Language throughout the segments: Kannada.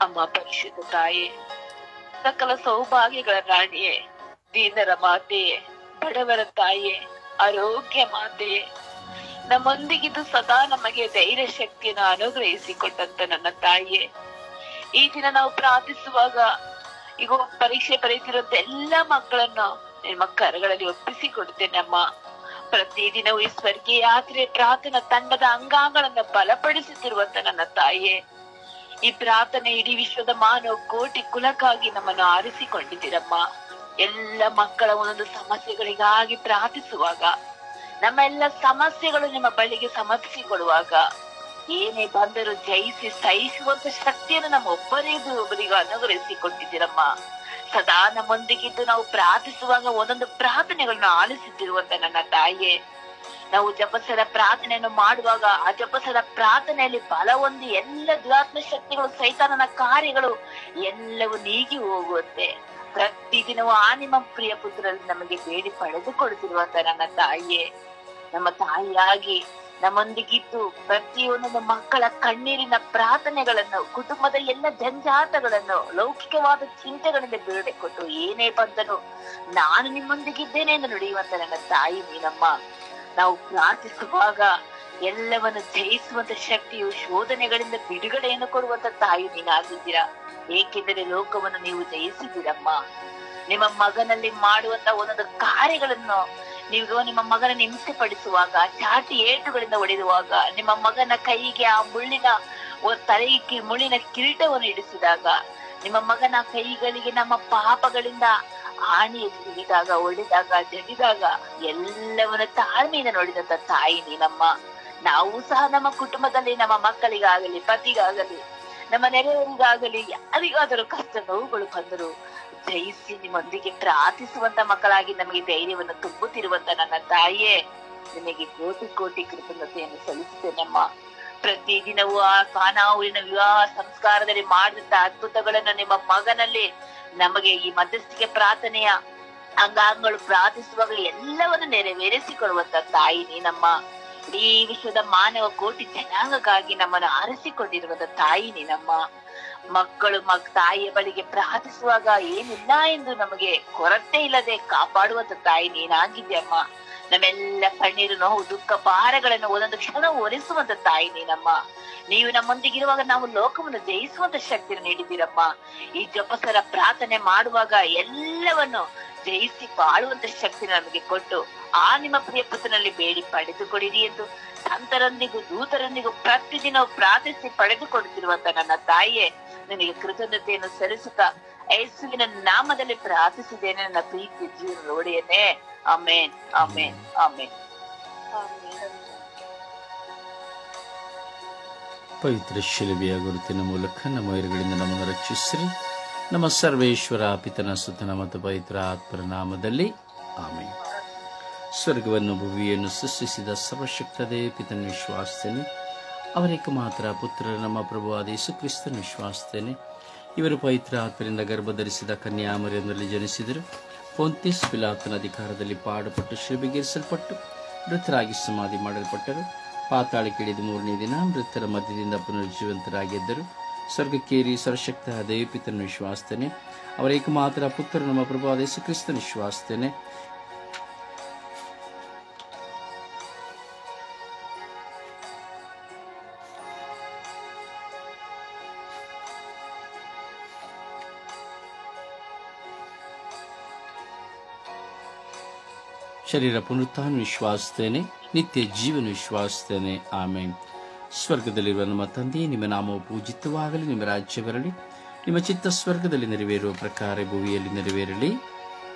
ಅಮ್ಮ ಪರಿಶುದ್ಧ ತಾಯಿ, ಸಕಲ ಸೌಭಾಗ್ಯಗಳ ರಾಣಿಯೇ, ದೀನರ ಮಾತೆಯೇ, ಬಡವರ ತಾಯಿಯೇ, ಆರೋಗ್ಯ ಮಾತೆಯೇ, ನಮ್ಮೊಂದಿಗಿದ್ದು ಸದಾ ನಮಗೆ ಧೈರ್ಯ ಶಕ್ತಿಯನ್ನು ಅನುಗ್ರಹಿಸಿಕೊಟ್ಟಂತ ನನ್ನ ತಾಯಿಯೇ, ಈ ದಿನ ನಾವು ಪ್ರಾರ್ಥಿಸುವಾಗ ಈಗ ಪರೀಕ್ಷೆ ಬರೀತಿರುವಂತ ಎಲ್ಲಾ ಮಕ್ಕಳನ್ನು ನಿಮ್ಮ ಕರಗಳಲ್ಲಿ ಒಪ್ಪಿಸಿಕೊಡ್ತೇನೆ ಅಮ್ಮ. ಪ್ರತಿದಿನವೂ ಈ ಸ್ವರ್ಗೀಯ ಯಾತ್ರೆ ಪ್ರಾರ್ಥನಾ ತಂಡದ ಅಂಗಾಂಗಗಳನ್ನು ಬಲಪಡಿಸುತ್ತಿರುವಂತ ನನ್ನ ತಾಯಿಯೇ, ಈ ಪ್ರಾರ್ಥನೆ ಇಡೀ ವಿಶ್ವದ ಮಾನವ ಕೋಟಿ ಕುಲಕ್ಕಾಗಿ ನಮ್ಮನ್ನು ಆರಿಸಿಕೊಂಡಿದ್ದೀರಮ್ಮ. ಎಲ್ಲ ಮಕ್ಕಳ ಒಂದೊಂದು ಸಮಸ್ಯೆಗಳಿಗಾಗಿ ಪ್ರಾರ್ಥಿಸುವಾಗ, ನಮ್ಮ ಎಲ್ಲ ಸಮಸ್ಯೆಗಳು ನಿಮ್ಮ ಬಳಿಗೆ ಸಮರ್ಪಿಸಿಕೊಡುವಾಗ, ಏನೇ ಬಂದರೂ ಜಯಿಸಿ ಸಹಿಸುವಂತ ಶಕ್ತಿಯನ್ನು ನಮ್ಮ ಒಬ್ಬರಿಗೂ ಅನುಗ್ರಹಿಸಿಕೊಟ್ಟಿದ್ದೀರಮ್ಮ. ಸದಾ ನಮ್ಮೊಂದಿಗಿದ್ದು ನಾವು ಪ್ರಾರ್ಥಿಸುವಾಗ ಒಂದೊಂದು ಪ್ರಾರ್ಥನೆಗಳನ್ನು ಆಲಿಸುತ್ತಿರುವಂತ ನನ್ನ ತಾಯಿಯೇ, ನಾವು ಜಪಸರ ಪ್ರಾರ್ಥನೆಯನ್ನು ಮಾಡುವಾಗ ಆ ಜಪಸರ ಪ್ರಾರ್ಥನೆಯಲ್ಲಿ ಬಲ ಹೊಂದಿ ಎಲ್ಲ ದುರಾತ್ಮ ಶಕ್ತಿಗಳು, ಸೈತಾನನ ಕಾರ್ಯಗಳು ಎಲ್ಲವೂ ನೀಗಿ ಹೋಗುವಂತೆ ಪ್ರತಿದಿನವೂ ಆ ನಿಮ್ಮ ಪ್ರಿಯ ಪುತ್ರರಲ್ಲಿ ನಮಗೆ ಬೇಡಿ ಪಡೆದುಕೊಡುತ್ತಿರುವಂತ ನನ್ನ ತಾಯಿಯೇ, ನಮ್ಮ ತಾಯಿಯಾಗಿ ನಮ್ಮೊಂದಿಗಿದ್ದು ಪ್ರತಿಯೊಂದೊಂದು ಮಕ್ಕಳ ಕಣ್ಣೀರಿನ ಪ್ರಾರ್ಥನೆಗಳನ್ನು, ಕುಟುಂಬದ ಎಲ್ಲ ಜಂಜಾಟಗಳನ್ನು, ಲೌಕಿಕವಾದ ಚಿಂತೆಗಳಿಂದ ಬಿಡುಗಡೆ ಕೊಟ್ಟು ಏನೇ ಬಂದರೂ ನಾನು ನಿಮ್ಮೊಂದಿಗಿದ್ದೇನೆ ಎಂದು ನುಡಿಯುವಂತ ನನ್ನ ತಾಯಿ ನೀನಮ್ಮ. ನಾವು ಪ್ರಾರ್ಥಿಸುವಾಗ ಎಲ್ಲವನ್ನು ಜಯಿಸುವಂತ ಶಕ್ತಿಯು, ಶೋಧನೆಗಳಿಂದ ಬಿಡುಗಡೆಯನ್ನು ಕೊಡುವಂತ ತಾಯಿ ನೀನಾಗಿದ್ದೀರಾ. ಏಕೆಂದರೆ ಲೋಕವನ್ನು ನೀವು ಜಯಿಸಿದ್ದೀರಮ್ಮ. ನಿಮ್ಮ ಮಗನಲ್ಲಿ ಮಾಡುವಂತ ಒಂದೊಂದು ಕಾರ್ಯಗಳನ್ನು ನೀವು ನಿಮ್ಮ ಮಗನ ಹಿಂಸೆ ಪಡಿಸುವಾಗ, ಚಾಟಿ ಏಟುಗಳಿಂದ ಹೊಡೆಯುವಾಗ, ನಿಮ್ಮ ಮಗನ ಕೈಗೆ ಆ ತಲೆಗೆ ಮುಳ್ಳಿನ ಕಿರೀಟವನ್ನು ಇಡಿಸಿದಾಗ, ನಿಮ್ಮ ಮಗನ ಕೈಗಳಿಗೆ ನಮ್ಮ ಪಾಪಗಳಿಂದ ಹಾನಿ ಸಿಗಿದಾಗ, ಹೊಡೆದಾಗ, ಜಡಿದಾಗ ಎಲ್ಲವನ್ನ ತಾಳ್ಮೆಯಿಂದ ನೋಡಿದಂತ ತಾಯಿ ನೀನಮ್ಮ. ನಾವು ಸಹ ನಮ್ಮ ಕುಟುಂಬದಲ್ಲಿ ನಮ್ಮ ಮಕ್ಕಳಿಗಾಗಲಿ, ಪತಿಗಾಗಲಿ, ನಮ್ಮ ನೆರೆಯವರಿಗಾಗಲಿ ಯಾರಿಗಾದರೂ ಕಷ್ಟ ನೋವುಗಳು ಬಂದರು ಜಯಿಸಿ ನಿಮ್ಮೊಂದಿಗೆ ಪ್ರಾರ್ಥಿಸುವಂತ ಮಕ್ಕಳಾಗಿ ನಮಗೆ ಧೈರ್ಯವನ್ನು ತುಂಬುತ್ತಿರುವಂತ ನನ್ನ ತಾಯಿಯೇ, ನಿನಗೆ ಕೋಟಿ ಕೋಟಿ ಕೃತಜ್ಞತೆಯನ್ನು ಸಲ್ಲಿಸುತ್ತೇನಮ್ಮ. ಪ್ರತಿದಿನವೂ ಆ ಕಾನಾವೂರಿನ ವಿವಾಹ ಸಂಸ್ಕಾರದಲ್ಲಿ ಮಾಡಿದಂತ ಅದ್ಭುತಗಳನ್ನು ನಿಮ್ಮ ಮಗನಲ್ಲಿ ನಮಗೆ ಈ ಮಧ್ಯಸ್ಥಿಕೆ ಪ್ರಾರ್ಥನೆಯ ಅಂಗಾಂಗಗಳು ಪ್ರಾರ್ಥಿಸುವಾಗ ಎಲ್ಲವನ್ನು ನೆರವೇರಿಸಿಕೊಳ್ಳುವಂತ ತಾಯಿ ನೀನಮ್ಮ. ಈ ವಿಶ್ವದ ಮಾನವ ಕೋಟಿ ಜನಾಂಗಕ್ಕಾಗಿ ನಮ್ಮನ್ನು ಆರಿಸಿಕೊಂಡಿರುವಂತ ತಾಯಿ ನೀನಮ್ಮ. ಮಕ್ಕಳು ತಾಯಿಯ ಬಳಿಗೆ ಪ್ರಾರ್ಥಿಸುವಾಗ ಏನಿಲ್ಲ ಎಂದು ನಮಗೆ ಕೊರತೆ ಇಲ್ಲದೆ ಕಾಪಾಡುವಂತ ತಾಯಿ ನೀನಾಗಿದ್ಯಮ್ಮ. ನಮ್ಮೆಲ್ಲ ಕಣ್ಣೀರು, ನೋವು, ದುಃಖ, ಭಾರಗಳನ್ನು ಒಂದೊಂದು ಕ್ಷಣ ಒರೆಸುವಂತ ತಾಯಿ ನೀನಮ್ಮ. ನೀವು ನಮ್ಮೊಂದಿಗಿರುವಾಗ ನಾವು ಲೋಕವನ್ನು ಜಯಿಸುವಂತ ಶಕ್ತಿಯನ್ನು ನೀಡಿದ್ದೀರಮ್ಮ. ಈ ಜಪಸರ ಪ್ರಾರ್ಥನೆ ಮಾಡುವಾಗ ಎಲ್ಲವನ್ನು ಜಯಿಸಿ ಬಾಳುವಂತ ಶಕ್ತಿ ನಮಗೆ ಕೊಟ್ಟು ಆ ನಿಮ್ಮ ಪ್ರಿಯ ಪುತ್ರನಲ್ಲಿ ಬೇಡಿ ಪಡೆದುಕೊಡಿರಿ ಎಂದು ಸಂತರೊಂದಿಗೂ ದೂತರೊಂದಿಗೂ ಪ್ರತಿದಿನ ಪ್ರಾರ್ಥಿಸಿ ಪಡೆದುಕೊಡುತ್ತಿರುವಂತ ನನ್ನ ತಾಯಿಯೇ, ನಿನಗೆ ಕೃತಜ್ಞತೆಯನ್ನು ಸಲ್ಲಿಸುತ್ತಾ ಯೇಸುವಿನ ನಾಮದಲ್ಲಿ ಪ್ರಾರ್ಥಿಸಿದ್ದೇನೆ ನನ್ನ ಪ್ರೀತಿ ಜೀವನ ಒಡೆಯನೇ. Amen, amen, amen. ಪವಿತ್ರ ಶಿಲುಬೆಯ ಗುರುತಿನ ಮೂಲಕ ನಮ್ಮ ವೈರಿಗಳಿಂದ ನಮ್ಮನ್ನು ರಕ್ಷಿಸಿರಿ. ನಮ್ಮ ಸರ್ವೇಶ್ವರ ಪಿತನ ಸುತನ ಮತ್ತು ಪವಿತ್ರ ಆತ್ಮರ ನಾಮದಲ್ಲಿ ಆಮೆನ್. ಸ್ವರ್ಗವನ್ನು ಭೂಮಿಯನ್ನು ಸೃಷ್ಟಿಸಿದ ಸರ್ವಶಕ್ತದೇ ಪಿತನ ವಿಶ್ವಾಸಿಸ್ತೇನೆ. ಅವರೇಕ ಮಾತ್ರ ಪುತ್ರ ನಮ್ಮ ಪ್ರಭುವಾದ ಯೇಸು ಕ್ರಿಸ್ತನ ವಿಶ್ವಾಸಿಸ್ತೇನೆ. ಇವರು ಪವಿತ್ರ ಆತ್ಮರಿಂದ ಗರ್ಭಧರಿಸಿದ ಕನ್ಯಾಮರಿಯಂದಲ್ಲಿ ಜನಿಸಿದರು. ಪೊಂತಿಯಸ್ ಪಿಲಾತನ ಅಧಿಕಾರದಲ್ಲಿ ಪಾಡುಪಟ್ಟು ಶಿಲುಬೆಗೇರಿಸಲ್ಪಟ್ಟು ಮೃತರಾಗಿ ಸಮಾಧಿ ಮಾಡಲ್ಪಟ್ಟರು. ಪಾತಾಳಕ್ಕಿಳಿದು ಮೂರನೇ ದಿನ ಮೃತರ ಮಧ್ಯದಿಂದ ಪುನರುಜ್ಜೀವಂತರಾಗಿದ್ದರು. ಸ್ವರ್ಗಕ್ಕೇರಿ ಸರ್ವಶಕ್ತ ದೇವಪಿತನ ವಿಶ್ವಾಸಿಸ್ತೇನೆ. ಅವರ ಏಕಮಾತ್ರ ಪುತ್ರ ನಮ್ಮ ಪ್ರಭುವಾದ ಯೇಸು ಕ್ರಿಸ್ತನ ವಿಶ್ವಾಸಿಸ್ತೇನೆ. ಶರೀರ ಪುನರುತ್ಥಾನ ವಿಶ್ವಾಸಿಸ್ತೇನೆ. ನಿತ್ಯ ಜೀವನ ವಿಶ್ವಾಸಿಸ್ತೇನೆ. ಆಮೆನ್. ಸ್ವರ್ಗದಲ್ಲಿರುವ ನಮ್ಮ ತಂದೆಯೇ, ನಿಮ್ಮ ನಾಮವು ಪೂಜಿತವಾಗಲಿ, ನಿಮ್ಮ ರಾಜ್ಯ ಬರಲಿ, ನಿಮ್ಮ ಚಿತ್ತ ಸ್ವರ್ಗದಲ್ಲಿ ನೆರವೇರುವ ಪ್ರಕಾರ ಭೂಮಿಯಲ್ಲಿ ನೆರವೇರಲಿ.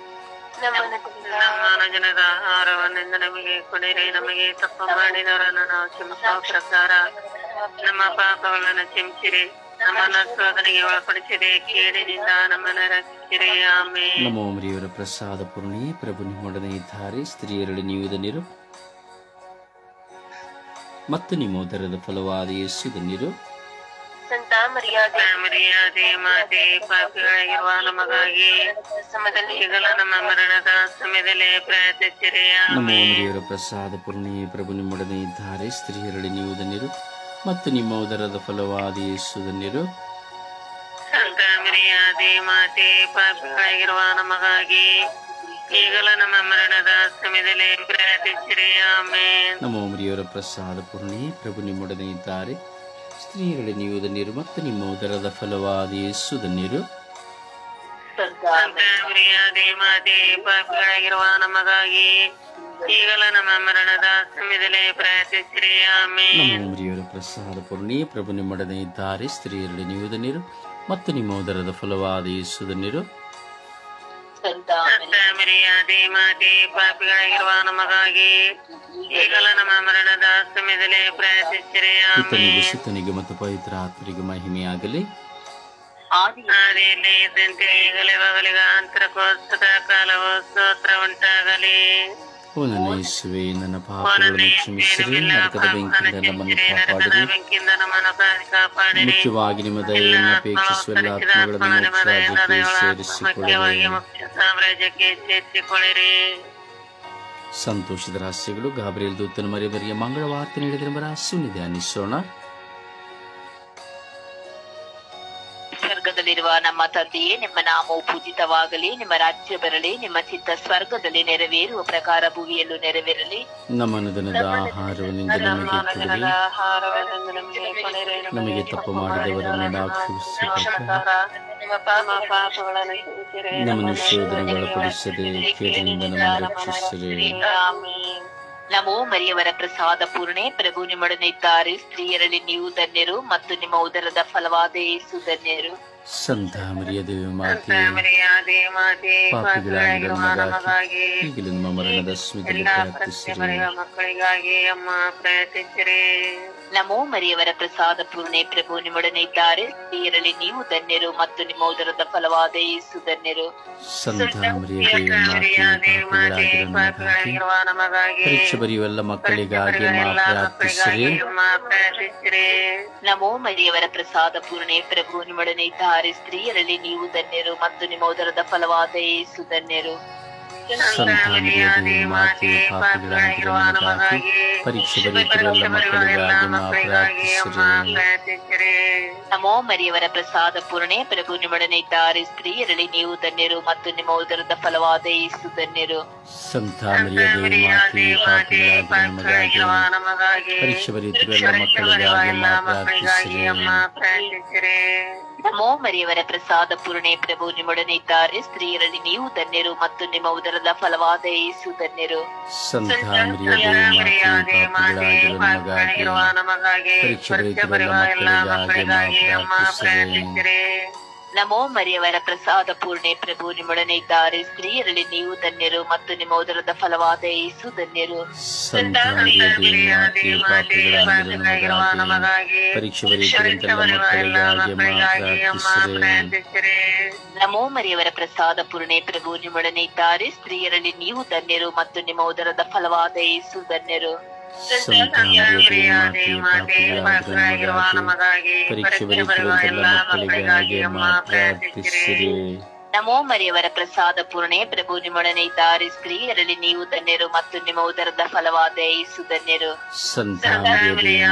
ನಮ್ಮ ಜನರ ಆಹಾರವನ್ನಿಂದ ನಮಗೆ ಕೊಡಿರಿ, ನಮಗೆ ತಪ್ಪು ಮಾಡಿದವರನ್ನು ನಾವು ಕ್ಷಮಿಸುವ ಪ್ರಕಾರ ನಮ್ಮ ಪಾಪಗಳನ್ನು ಕ್ಷಮಿಸಿರಿ, ನಮ್ಮನ್ನು ಶೋಧನೆಗೆ ಒಳಪಡಿಸಿರಿ, ಕೇಡಿನಿಂದ ನಮ್ಮನ್ನು ರಕ್ಷಿಸಿರಿ. ಆಮೆನ್. ನಮೋ ಮರಿಯವರ ಪ್ರಸಾದ ಪೂರ್ಣಿಯೇ, ಪ್ರಭು ನಿಮ್ಮೊಡನೆ ಇದ್ದಾರೆ. ಸ್ತ್ರೀಯರಲ್ಲಿ ನೀವು ಧನ್ಯರು ಮತ್ತು ನಿಮ್ಮ ಉದರದ ಫಲವಾದ ಯೇಸು ಧನ್ಯರು. ಸಂತ ಮರಿಯಾದೆ ಮಾತೆ, ಪಾಪಿಗಳಾಗಿರುವ ನಮಗಾಗಿ ಈಗಲ ನಮ್ಮ ಮರಣದ ಸಮಯದಲ್ಲಿ ಪ್ರಾರ್ಥಿಸಿರಿ. ನಮೋ ಮರಿಯವರ ಪ್ರಸಾದ ಪೂರ್ಣಿಯೇ, ಪ್ರಭು ನಿಮ್ಮೊಡನೆ ಇದ್ದಾರೆ. ಸ್ತ್ರೀಯರಲ್ಲಿ ನೀವು ಧನ್ಯರು ಮತ್ತು ನಿಮ್ಮ ಉದರದ ಫಲವಾದ ಯೇಸು ಧನ್ಯರು. ಮರಿಯಾದೆ ಮಾತೆ ಪಾಪಿಗಳಾಗಿರುವ ನಮಗಾಗಿ ಈಗಲೂ ನಮ್ಮ ಮರಣದ ಸಮಯದಲ್ಲಿ ಪ್ರಾರ್ಥಿಸಿರಿ. ಆಮೆನ್. ನಮೋ ಮರಿಯವರ ಪ್ರಸಾದ ಪೂರ್ಣಿ, ಪ್ರಭು ನಿಮ್ಮೊಡನೆ ಇದ್ದಾರೆ. ಸ್ತ್ರೀಯರಲ್ಲಿ ನೀವು ಧನ್ಯರು ಮತ್ತು ನಿಮ್ಮ ಉದರದ ಫಲವಾದ ಯೇಸು ಧನ್ಯರು. ಮರಿಯಾದೆ ಮಾತೆ ಪಾಪಿಗಳಾಗಿರುವ ನಮಗಾಗಿ ಈಗಲೂ ನಮ್ಮ ಮರಣದ ಸಮಯದಲ್ಲಿ ಪ್ರಾರ್ಥಿಸಿರಿ. ಆಮೆನ್. ನಮೋ ಮರಿಯವರ ಪ್ರಸಾದ ಪೂರ್ಣಿ, ಪ್ರಭು ನಿಮ್ಮೊಡನೆ ಇದ್ದಾರೆ. ಸ್ತ್ರೀಯರಲ್ಲಿ ನೀವು ಧನ್ಯರು ಮತ್ತು ನಿಮ್ಮ ಉದರದ ಫಲವಾದ ಯೇಸು ಧನ್ಯರು. ಮರಿಯಾದೆ ಮಾತೆ ಪಾಪಿಗಳಾಗಿರುವ ನಮಗಾಗಿ ಈಗಲೂ ನಮ್ಮ ಮರಣದ ಸಮಯದಲ್ಲಿ ಪ್ರಾರ್ಥಿಸಿರಿ. ಪಿತನಿಗೆ, ಸುತನಿಗೆ ಮತ್ತು ಪವಿತ್ರ ಆತ್ಮರಿಗೆ ಮಹಿಮೆಯಾಗಲಿ. ಆದಿಯಲ್ಲಿ ಇದ್ದಂತೆ ಈಗಲೇ ಬಗಲಿಗ ಅಂತರಕ್ಕೋಸ್ಕರ ಕಾಲವು ಸ್ತೋತ್ರ ಉಂಟಾಗಲಿ. ಓ ನನ್ನ ಯೇಸುವೆ, ನನ್ನ ಪಾಪಗಳನ್ನು ಕ್ಷಮಿಸಿರಿ, ನರಕದ ಬೆಂಕಿಯಿಂದ ನಮ್ಮನ್ನು ಕಾಪಾಡಿರಿ. ಮುಖ್ಯವಾಗಿ ನಿಮ್ಮ ದಯೆಯನ್ನು ಅಪೇಕ್ಷಿಸುವ ಎಲ್ಲ ಆತ್ಮಗಳನ್ನು ಸಾಮ್ರಾಜ್ಯಕ್ಕೆ ಸೇರಿಸಿಕೊಳ್ಳಿರಿ. ಸಂತೋಷದ ರಹಸ್ಯಗಳು. ಗಾಬ್ರಿಯೇಲ್ ದೂತನ ಮರಿಯ ಮಂಗಳ ವಾರ್ತೆ ನೀಡಿದರೆಂಬ ರಹಸ್ಯವನ್ನು ಧ್ಯಾನಿಸೋಣ. ಸ್ವರ್ಗದಲ್ಲಿರುವ ನಮ್ಮ ತಂದೆಯೇ, ನಿಮ್ಮ ನಾಮವು ಪೂಜಿತವಾಗಲಿ, ನಿಮ್ಮ ರಾಜ್ಯ ಬರಲಿ, ನಿಮ್ಮ ಚಿತ್ತ ಸ್ವರ್ಗದಲ್ಲಿ ನೆರವೇರುವ ಪ್ರಕಾರ ಭೂಮಿಯಲ್ಲೂ ನೆರವೇರಲಿ. ನಮ್ಮ ಅನುದಿನದ ಆಹಾರವನ್ನು ನಮಗೆ ಕೊಡಿರಿ. ನಮಗೆ ತಪ್ಪು ಮಾಡಿದವರನ್ನು ನಾವು ನಮ್ಮನ್ನು ಶೋಧನೆಗೆ ಒಳಪಡಿಸದೆ ಕೇಡಿನಿಂದ ನಮ್ಮನ್ನು ರಕ್ಷಿಸಿರಿ. ನಮೋ ಮರಿಯವರ ಪ್ರಸಾದ ಪೂರ್ಣೆ, ಪ್ರಭು ನಿಮ್ಮೊಡನೆ ಇದ್ದಾರೆ. ಸ್ತ್ರೀಯರಲ್ಲಿ ನೀವು ಧನ್ಯರು ಮತ್ತು ನಿಮ್ಮ ಉದರದ ಫಲವಾದ ಯೇಸು ಧನ್ಯರು. ಸಂತ ಮರಿಯ ದೇವಿ ಮಾತೆ, ಮರಿಯಾದೆ ಮಾತೆ ಪಾಪಿಗಳಾಗಿರುವ ನಮಗಾಗಿ ಈಗಲೂ ನಮ್ಮ ಮರಣದ ಸಮಯದಲ್ಲಿ ಪ್ರಾರ್ಥಿಸಿರಿ. ಮಕ್ಕಳಿಗಾಗಿ ಅಮ್ಮ ಪ್ರಾರ್ಥಿಸಿರಿ. ನಮೋ ಮರಿಯವರ ಪ್ರಸಾದ ಪೂರ್ಣೆ, ಪ್ರಭು ನಿಮ್ಮೊಡನೆ ಇದ್ದಾರೆ. ಸ್ತ್ರೀಯರಲ್ಲಿ ನೀವು ಧನ್ಯರು ಮತ್ತು ನಿಮ್ಮ ಉದರದ ಫಲವಾದ ಯೇಸು ಧನ್ಯರು. ಸಂತ ಮರಿಯ ದೇವಿ ಮಾತೆ, ಪಾಪಿಗಳಾಗಿರುವ ನಮಗಾಗಿ ಪರೀಕ್ಷೆ ಬರೆಯುವ ಮಕ್ಕಳಿಗಾಗಿ ಪ್ರಾರ್ಥಿಸಿರಿ. ನಮೋ ಮರಿಯವರ ಪ್ರಸಾದ ಪೂರ್ಣೆ, ಪ್ರಭು ನಿಮ್ಮೊಡನೆ ಇದ್ದಾರೆ. ಸ್ತ್ರೀಯರಲ್ಲಿ ನೀವು ಧನ್ಯರು ಮತ್ತು ನಿಮ್ಮ ಉದರದ ಫಲವಾದ ಯೇಸು ಧನ್ಯರು. ಸಂತ ಮರಿಯ ದೇವಿ ಮಾತೆ, ಪಾಪಿಗಳಾಗಿರುವ ನಮಗಾಗಿ ಪರೀಕ್ಷೆ ಬರೆಯುತ್ತಿರುವ ಮಕ್ಕಳಿಗಾಗಿ ಪ್ರಾರ್ಥಿಸಿರಿ. ನಮೋ ಮರಿಯವರ ಪ್ರಸಾದ ಪೂರ್ಣೆ, ಪ್ರಭು ನಿಮ್ಮೊಡನೆ ಇದ್ದಾರೆ. ಸ್ತ್ರೀಯರಲ್ಲಿ ನೀವು ಧನ್ಯರು ಮತ್ತು ನಿಮ್ಮ ಉದರದ ಫಲವಾದ ಯೇಸು ಧನ್ಯರು. ಸಂತ ಮರಿಯ ದೇವಿ ಮಾತೆ, ಪಾಪಿಗಳಾಗಿರುವ ನಮಗಾಗಿ ಪರೀಕ್ಷೆ ಬರೆಯುತ್ತಿರುವ ಮಕ್ಕಳಿಗಾಗಿ ಪ್ರಾರ್ಥಿಸಿರಿ. ನಮೋ ಮರಿಯವರ ಪ್ರಸಾದ ಪೂರ್ಣೆ, ಪ್ರಭು ನಿಮ್ಮೊಡನೆ ಇದ್ದಾರೆ. ಸ್ತ್ರೀಯರಲ್ಲಿ ನೀವು ಧನ್ಯರು ಮತ್ತು ನಿಮ್ಮ ಉದರದ ಫಲವಾದ ಯೇಸು ಧನ್ಯರು. ಸಂತ ಮರಿಯ ದೇವಿ ಮಾತೆ, ಪಾಪಿಗಳಾಗಿರುವ ನಮಗಾಗಿ ಪರೀಕ್ಷೆ ಬರೆಯುತ್ತಿರುವ ಮಕ್ಕಳಿಗಾಗಿ ಪ್ರಾರ್ಥಿಸಿರಿ. ನಮೋ ಮರಿಯವರ ಪ್ರಸಾದ ಪೂರ್ಣೆ, ಪ್ರಭು ನಿಮ್ಮೊಡನೆ ಇದ್ದಾರೆ. ಸ್ತ್ರೀಯರಲ್ಲಿ ನೀವು ಧನ್ಯರು ಮತ್ತು ನಿಮ್ಮ ಉದರದ ಫಲವಾದ ಯೇಸು ಧನ್ಯರು. ಸಂತ ಮರಿಯ ದೇವಿ ಮಾತೆ, ಪಾಪಿಗಳಾಗಿರುವ ನಮಗಾಗಿ ಪರೀಕ್ಷೆ ಬರೆಯುತ್ತಿರುವ ಮಕ್ಕಳಿಗಾಗಿ ಪ್ರಾರ್ಥಿಸಿರಿ. ನಮೋ ಮರಿಯವರ ಪ್ರಸಾದ ಪೂರ್ಣೆ, ಪ್ರಭು ನಿಮ್ಮೊಡನೆ ಇದ್ದಾರೆ. ಸ್ತ್ರೀಯರಲ್ಲಿ ನೀವು ಧನ್ಯರು ಮತ್ತು ನಿಮ್ಮ ಉದರದ ಫಲವಾದ ಯೇಸು ಧನ್ಯರು. ಸಂತ ಮರಿಯ ಮಾತೆ, ಪಾಪಿಗಳಾಗಿರುವ ನಮಗಾಗಿ ಪರೀಕ್ಷೆ ಬರೆಯುತ್ತಿರುವ ಮಕ್ಕಳಿಗಾಗಿ ಪ್ರಾರ್ಥಿಸಿರಿ. ನಮೋ ಮರಿಯವರ ಪ್ರಸಾದ ಪೂರ್ಣೆ, ಪ್ರಭು ನಿಮ್ಮೊಡನೆ ಇದ್ದಾರೆ. ಸ್ತ್ರೀಯರಲ್ಲಿ ನೀವು ಧನ್ಯರು ಮತ್ತು ನಿಮ್ಮ ಉದರದ ಫಲವಾದ ಯೇಸು ಧನ್ಯರು. ಸಂತ ಮರಿಯ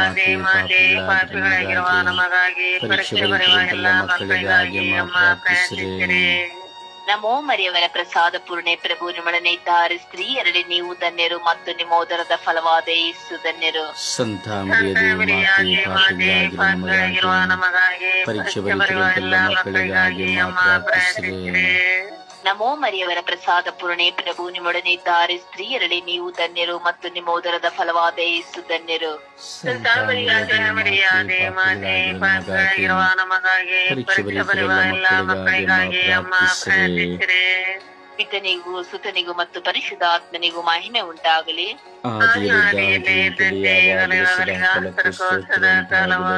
ಮಾತೆ, ಪಾಪಿಗಳಾಗಿರುವ ನಮಗಾಗಿ ಪರೀಕ್ಷೆ ಬರೆಯುತ್ತಿರುವ ಮಕ್ಕಳಿಗಾಗಿ ಪ್ರಾರ್ಥಿಸಿರಿ. ನಮೋ ಮರಿಯವರ ಪ್ರಸಾದ ಪೂರ್ಣೆ, ಪ್ರಭು ನಿಮ್ಮೊಡನೆ ಇದ್ದಾರೆ. ಸ್ತ್ರೀಯರಲ್ಲಿ ನೀವು ಧನ್ಯರು ಮತ್ತು ನಿಮ್ಮ ಉದರದ ಫಲವಾದ ಯೇಸು ಧನ್ಯರು. ಸಂತ ಮರಿಯ ಮಾತೆ, ಪಾಪಿಗಳಾಗಿರುವ ನಮಗಾಗಿ ಪರೀಕ್ಷೆ ಬರೆಯುತ್ತಿರುವ ಮಕ್ಕಳಿಗಾಗಿ ಪ್ರಾರ್ಥಿಸಿರಿ. ನಮೋ ಮರಿಯವರ ಪ್ರಸಾದ ಪೂರ್ಣೆ, ಪ್ರಭು ನಿಮ್ಮೊಡನೆ ಇದ್ದಾರೆ. ಸ್ತ್ರೀಯರಲ್ಲಿ ನೀವು ಧನ್ಯರು ಮತ್ತು ನಿಮ್ಮ ಉದರದ ಫಲವಾದ ಯೇಸು ಧನ್ಯರು. ಸಂತ ಮರಿಯ ಮಾತೆ, ಪಾಪಿಗಳಾಗಿರುವ ನಮಗಾಗಿ ಪರೀಕ್ಷೆ ಬರೆಯುತ್ತಿರುವ ಮಕ್ಕಳಿಗಾಗಿ ಪ್ರಾರ್ಥಿಸಿರಿ. ಪಿತನಿಗೂ ಸುತನಿಗೂ ಮತ್ತು ಪರಿಶುದ್ಧಾತ್ಮನಿಗೂ ಮಹಿಮೆ ಉಂಟಾಗಲಿ.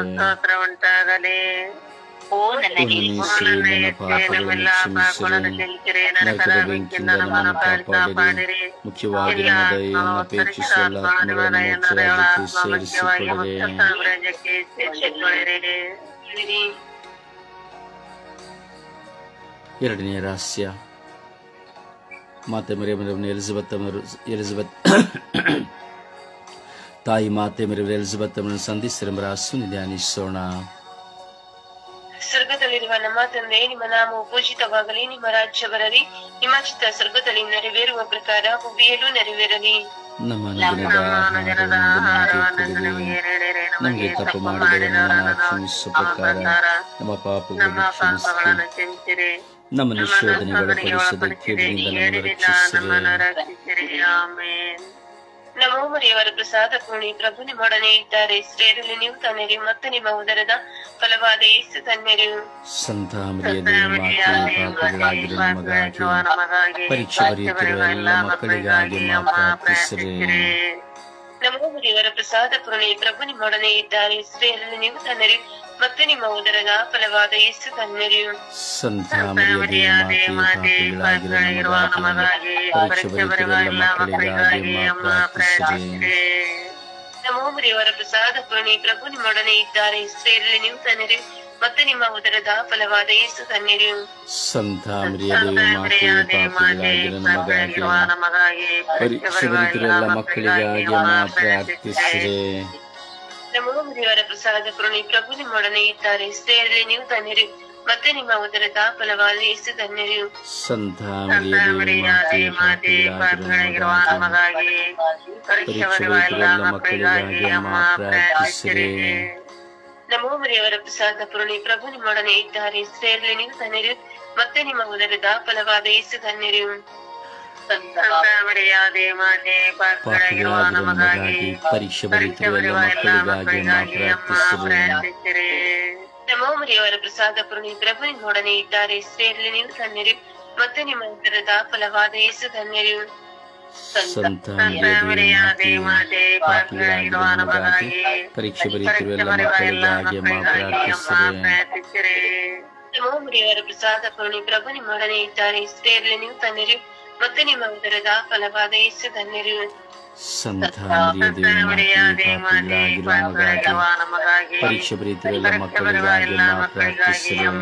ಸ್ತೋತ್ರ ಉಂಟಾಗಲಿ. ಓ ನನ್ನ ನರಕದ ಬೆಂಕಿಯಿಂದ ನಮ್ಮನ್ನು ಕಾಪಾಡಿರಿ. ಮುಖ್ಯವಾಗಿ ನಮ್ಮ ದಯೆಯನ್ನು ಅಪೇಕ್ಷಿಸುವ ಎಲ್ಲ ಆತ್ಮಗಳನ್ನು ಸೇರಿಸಿಕೊಳ್ಳಿರಿ. ಎರಡನೆಯ ರಹಸ್ಯ. ಮಾತೆ ಮರಿಯಮ್ಮನವರನ್ನು ಎಲಿಜಬೆತ್ ತಾಯಿ ಮಾತೆ ಮರಿಯಮ್ಮನ ಎಲಿಜಬೆತ್ ಅವರನ್ನು ಸಂಧಿಸಿರೆಂಬ ರಹಸ್ಯವನ್ನು ಧ್ಯಾನಿಸೋಣ. ಸ್ವರ್ಗದಲ್ಲಿರುವ ನಮ್ಮ ತಂದೆ, ನಿಮ್ಮ ನಾಮವು ಪೂಜಿತವಾಗಲಿ, ನಿಮ್ಮ ರಾಜ್ಯ ಬರಲಿ, ನಿಮ್ಮ ಚಿತ್ತ ಸ್ವರ್ಗದಲ್ಲಿ ನೆರವೇರುವ ಪ್ರಕಾರ ಭೂಮಿಯಲ್ಲೂ ನೆರವೇರಲಿ. ನಮ್ಮ ಅನುದಿನದ ಆಹಾರವನ್ನು ನಮಗೆ ನೀಡಿರಿ. ನಮಗೆ ತಪ್ಪು ಮಾಡಿದವರನ್ನು ಕ್ಷಮಿಸುವ ಪ್ರಕಾರ ನಮ್ಮ ಪಾಪಗಳನ್ನು ಕ್ಷಮಿಸಿರಿ. ನಮ್ಮನ್ನು ಶೋಧನೆಗೆ ಒಳಪಡಿಸದೆ ಕೀಡಿನಿಂದ ನಮ್ಮನ್ನು ರಕ್ಷಿಸಿರಿ. ಆಮೆನ್. ನಮೋ ಮರಿಯವರ ಪ್ರಸಾದ ಪೂರ್ಣಿ, ಪ್ರಭು ನಿಮ್ಮೊಡನೆ ಇದ್ದಾರೆ. ಸ್ತ್ರೀಯರಲ್ಲಿ ನೀವು ಧನ್ಯರು, ಮತ್ತು ನಿಮ್ಮ ಉದರದ ಫಲವಾದ ಯೇಸು ಧನ್ಯರು. ಸಂತ ಮರಿಯದೇ ಪಾಪಿಗಳಾಗಿರುವ ನಮಗಾಗಿ ಪರೀಕ್ಷೆ ಬರೆಯುತ್ತಿರುವ ಎಲ್ಲ ಮಕ್ಕಳಿಗಾಗಿ ಪ್ರಾರ್ಥಿಸಿರಿ. ನಮೋ ಮರಿಯವರ ಪ್ರಸಾದ ಪೂರ್ಣಿ, ಪ್ರಭು ನಿಮ್ಮೊಡನೆ ಇದ್ದಾರೆ. ಸ್ತ್ರೀಯರಲ್ಲಿ ನೀವು ಧನ್ಯರು, ಮತ್ತು ನಿಮ್ಮ ಉದರದ ಫಲವಾದ ಯೇಸು ಧನ್ಯರು. ಸಂತ ಮರಿಯದೇ ಪಾಪಿಗಳಾಗಿರುವ ನಮಗಾಗಿ ಪರೀಕ್ಷೆ ಬರೆಯುವ ಎಲ್ಲ ಮಕ್ಕಳಿಗಾಗಿ ಪ್ರಾರ್ಥಿಸಿರಿ. ನಮೋ ಮರಿಯವರ ಪ್ರಸಾದ ಪೂರ್ಣಿ, ಪ್ರಭು ನಿಮ್ಮೊಡನೆ ಇದ್ದಾರೆ. ಸ್ತ್ರೀಯರಲ್ಲಿ ನೀವು ಧನ್ಯರು, ಮತ್ತು ನಿಮ್ಮ ಉದರದ ಫಲವಾದ ಯೇಸು ಧನ್ಯರು. ಸಂತ ಮರಿಯದೇ ಪಾಪಿಗಳಾಗಿರುವ ನಮಗಾಗಿ ಪರೀಕ್ಷೆ ಬರೆಯುತ್ತಿರುವ ಎಲ್ಲ ಮಕ್ಕಳಿಗಾಗಿ ಪ್ರಾರ್ಥಿಸಿರಿ. ನಮೋ ಮರಿಯವರ ಪ್ರಸಾದ ಪೂರ್ಣಿ, ಪ್ರಭು ನಿಮ್ಮೊಡನೆ ಇದ್ದಾರೆ. ಸ್ತ್ರೀಯರಲ್ಲಿ ನೀವು ಧನ್ಯರು, ಮತ್ತು ನಿಮ್ಮ ಉದರದ ಫಲವಾದ ಯೇಸು ಧನ್ಯರು. ಸಂತ ಮರಿಯದೇ ಪಾಪಿಗಳಾಗಿರುವ ನಮಗಾಗಿ ಪರೀಕ್ಷೆ ಬರೆಯುವ ಎಲ್ಲ ಮಕ್ಕಳಿಗಾಗಿ ಪ್ರಾರ್ಥಿಸಿರಿ. ನಮೋ ಮರಿಯವರ ಪ್ರಸಾದ ಪೂರ್ಣಿ, ಪ್ರಭು ನಿಮ್ಮೊಡನೆ ಇದ್ದಾರೆ. ಸ್ತ್ರೀಯರಲ್ಲಿ ನೀವು ಧನ್ಯರು, ಮತ್ತು ನಿಮ್ಮ ಉದರದ ಫಲವಾದ ಯೇಸು ಧನ್ಯರು. ಪಾಪಿಗಳಾಗಿರುವ ನಮಗಾಗಿ ಪರೀಕ್ಷೆ ಬರೆಯುತ್ತಿರುವ ಎಲ್ಲ ಮಕ್ಕಳಿಗಾಗಿ ಪ್ರಾರ್ಥಿಸಿರಿ. ನಮೋ ಮರಿಯವರ ಪ್ರಸಾದ ಪೂರ್ಣಿ, ಪ್ರಭು ನಿಮ್ಮೊಡನೆ ಇದ್ದಾರೆ. ಸ್ತ್ರೀಯರಲ್ಲಿ ನೀವು ಧನ್ಯರು, ಮತ್ತು ನಿಮ್ಮ ಉದರದ ಫಲವಾದ ಯೇಸು ಧನ್ಯರು. ಸಂತ ಮರಿಯದೇ ಪಾಪಿಗಳಾಗಿರುವ ನಮಗಾಗಿ ಪರೀಕ್ಷೆ ಬರೆಯುತ್ತಿರುವ ಎಲ್ಲ ಮಕ್ಕಳಿಗಾಗಿ ಪ್ರಾರ್ಥಿಸಿರಿ. ನಮೋ ಮರಿಯವರ ಪ್ರಸಾದ ಪೂರ್ಣಿ, ಪ್ರಭು ನಿಮ್ಮೊಡನೆ ಇದ್ದಾರೆ. ಸ್ತ್ರೀಯರಲ್ಲಿ ನೀವು ಧನ್ಯರು, ಮತ್ತು ನಿಮ್ಮ ಉದರದ ಫಲವಾದ ಯೇಸು ಧನ್ಯರು. ಸಂತ ಮರಿಯದೇ ಪಾಪಿಗಳಾಗಿರುವ ನಮಗಾಗಿ ಪರೀಕ್ಷೆ ಬರೆಯುತ್ತಿರುವ ಎಲ್ಲ ಮಕ್ಕಳಿಗಾಗಿ ಪ್ರಾರ್ಥಿಸಿರಿ.